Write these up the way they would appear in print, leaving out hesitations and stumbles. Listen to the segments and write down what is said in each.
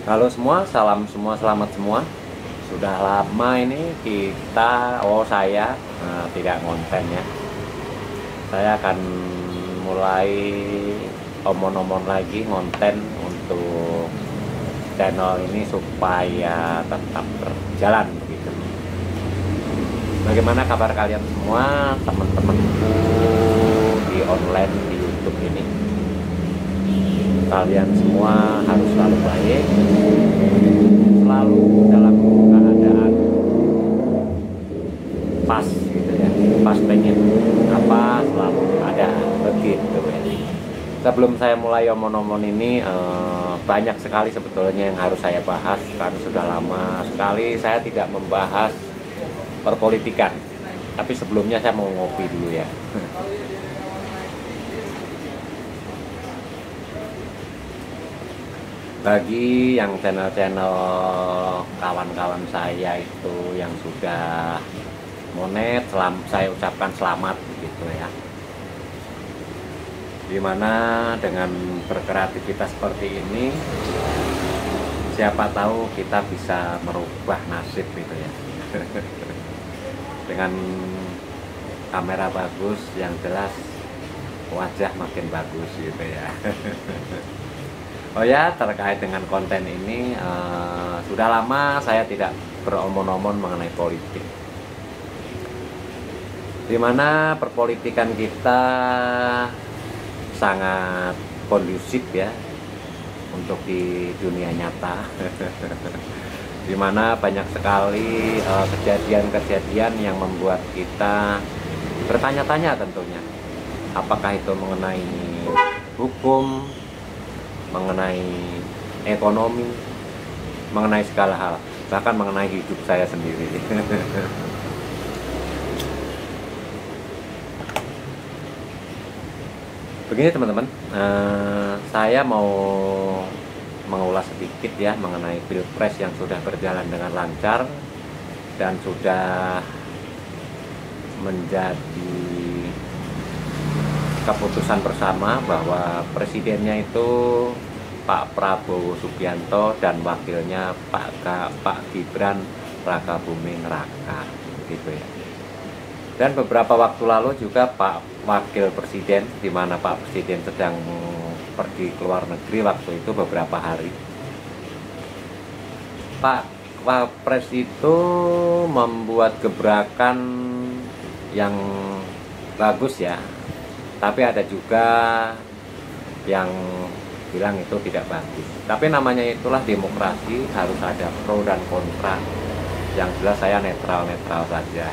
Halo semua, salam semua, selamat semua. Sudah lama ini saya tidak konten ya. Saya akan mulai omon-omon lagi konten untuk channel ini supaya tetap berjalan begitu. Bagaimana kabar kalian semua, teman-temanku di online di YouTube ini? Kalian semua harus selalu baik, selalu dalam keadaan pas gitu ya, pas pengen apa selalu ada begitu ya. Sebelum saya mulai omon-omon ini, banyak sekali sebetulnya yang harus saya bahas karena sudah lama sekali saya tidak membahas perpolitikan. Tapi sebelumnya saya mau ngopi dulu ya. Bagi yang channel-channel kawan-kawan saya itu yang sudah monet, saya ucapkan selamat begitu ya. Dimana dengan berkreativitas seperti ini, siapa tahu kita bisa merubah nasib gitu ya. Dengan kamera bagus, yang jelas wajah makin bagus gitu ya. Oh ya, terkait dengan konten ini, sudah lama saya tidak beromon-omon mengenai politik. Dimana perpolitikan kita sangat kondusif ya untuk di dunia nyata. Dimana banyak sekali kejadian-kejadian yang membuat kita bertanya-tanya tentunya. Apakah itu mengenai hukum, mengenai ekonomi, mengenai segala hal, bahkan mengenai hidup saya sendiri. Begini teman-teman, saya mau mengulas sedikit ya mengenai Pilpres yang sudah berjalan dengan lancar dan sudah menjadi keputusan bersama bahwa presidennya itu Pak Prabowo Subianto dan wakilnya Pak Gibran Rakabuming Raka gitu ya. Dan beberapa waktu lalu juga Pak Wakil Presiden, di mana Pak Presiden sedang pergi ke luar negeri waktu itu beberapa hari. Pak Wapres itu membuat gebrakan yang bagus ya. Tapi ada juga yang bilang itu tidak bagus. Tapi namanya itulah demokrasi, harus ada pro dan kontra. Yang jelas saya netral-netral saja.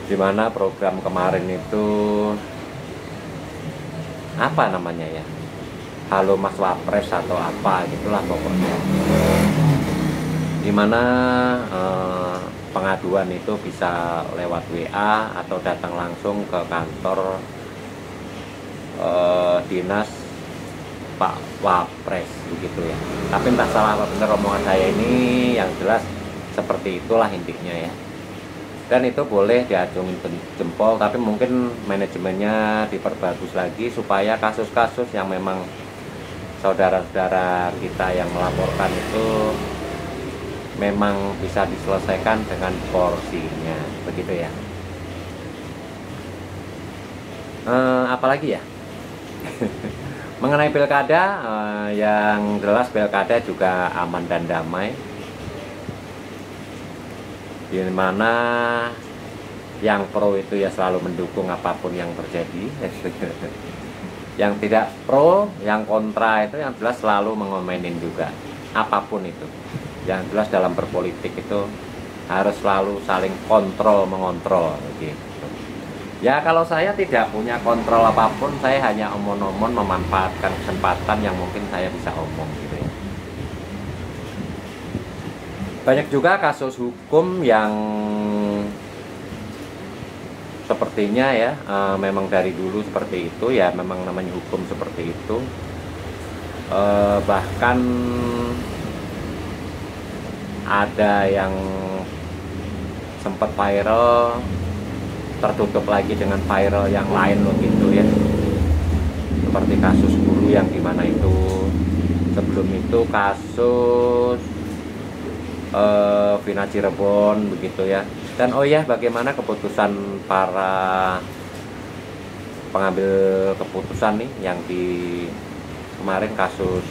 Dimana program kemarin itu apa namanya ya? Halo Mas Wapres atau apa gitulah pokoknya. Dimana pengaduan itu bisa lewat WA atau datang langsung ke kantor dinas Pak Wapres begitu ya. Tapi entah salah apa benar omongan saya ini, yang jelas seperti itulah intinya ya. Dan itu boleh diacungin jempol, tapi mungkin manajemennya diperbagus lagi supaya kasus-kasus yang memang saudara-saudara kita yang melaporkan itu memang bisa diselesaikan dengan porsinya begitu ya. Apalagi ya. Mengenai pilkada, yang jelas pilkada juga aman dan damai, di mana yang pro itu ya selalu mendukung apapun yang terjadi. Yang tidak pro, yang kontra itu yang jelas selalu mengomenin juga apapun itu. Yang jelas dalam berpolitik itu harus selalu saling kontrol mengontrol gitu. Ya kalau saya tidak punya kontrol apapun, saya hanya omon-omon memanfaatkan kesempatan yang mungkin saya bisa omong gitu ya. Banyak juga kasus hukum yang sepertinya ya memang dari dulu seperti itu ya, memang namanya hukum seperti itu. Bahkan ada yang sempat viral, tertutup lagi dengan viral yang lain begitu ya. seperti kasus guru yang dimana itu sebelum itu kasus Vina Cirebon begitu ya. Dan oh ya, bagaimana keputusan para pengambil keputusan nih yang di kemarin kasus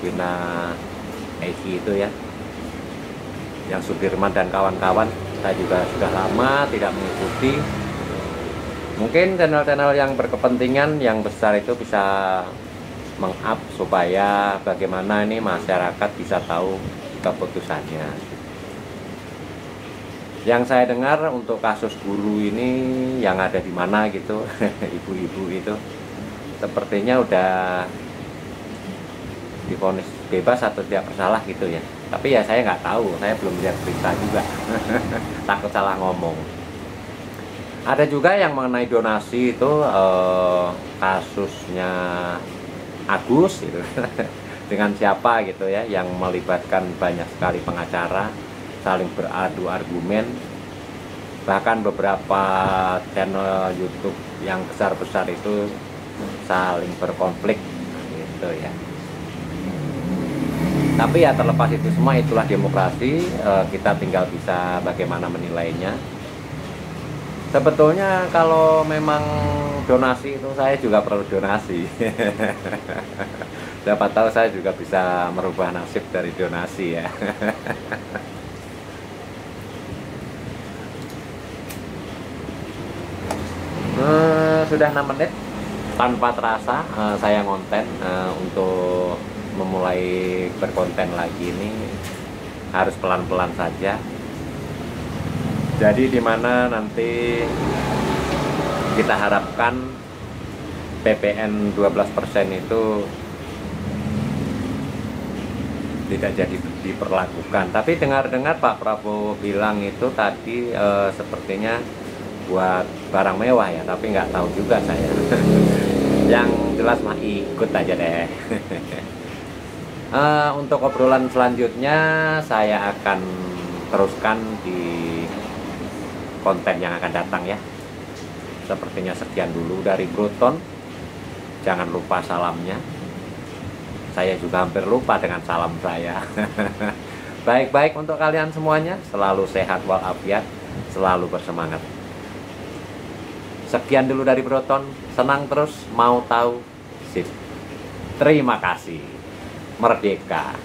Vina Eki itu ya, yang Sudirman dan kawan-kawan. Saya juga sudah lama tidak mengikuti. Mungkin channel-channel yang berkepentingan yang besar itu bisa meng-up supaya bagaimana ini masyarakat bisa tahu keputusannya. Yang saya dengar untuk kasus guru ini yang ada di mana gitu, ibu-ibu itu sepertinya udah divonis bebas atau tidak bersalah gitu ya. Tapi ya saya nggak tahu, saya belum lihat berita juga. Takut salah ngomong. Ada juga yang mengenai donasi itu kasusnya Agus gitu. Dengan siapa gitu ya, yang melibatkan banyak sekali pengacara, saling beradu argumen. Bahkan beberapa channel YouTube yang besar-besar itu saling berkonflik gitu ya. Tapi ya terlepas itu semua, itulah demokrasi. Kita tinggal bisa bagaimana menilainya. Sebetulnya kalau memang donasi itu saya juga perlu donasi. Dapat tahu saya juga bisa merubah nasib dari donasi ya. Sudah 6 menit tanpa terasa saya ngonten. Untuk memulai berkonten lagi ini harus pelan-pelan saja. Jadi dimana nanti kita harapkan PPN 12% itu tidak jadi diperlakukan. Tapi dengar-dengar Pak Prabowo bilang itu tadi sepertinya buat barang mewah ya, tapi nggak tahu juga saya. Yang jelas mah ikut aja deh. Untuk obrolan selanjutnya saya akan teruskan di konten yang akan datang ya. Sepertinya sekian dulu dari Broton. Jangan lupa salamnya. Saya juga hampir lupa dengan salam saya. Baik-baik untuk kalian semuanya. Selalu sehat walafiat, selalu bersemangat. Sekian dulu dari Broton. Senang terus, mau tahu, sip. Terima kasih. Merdeka.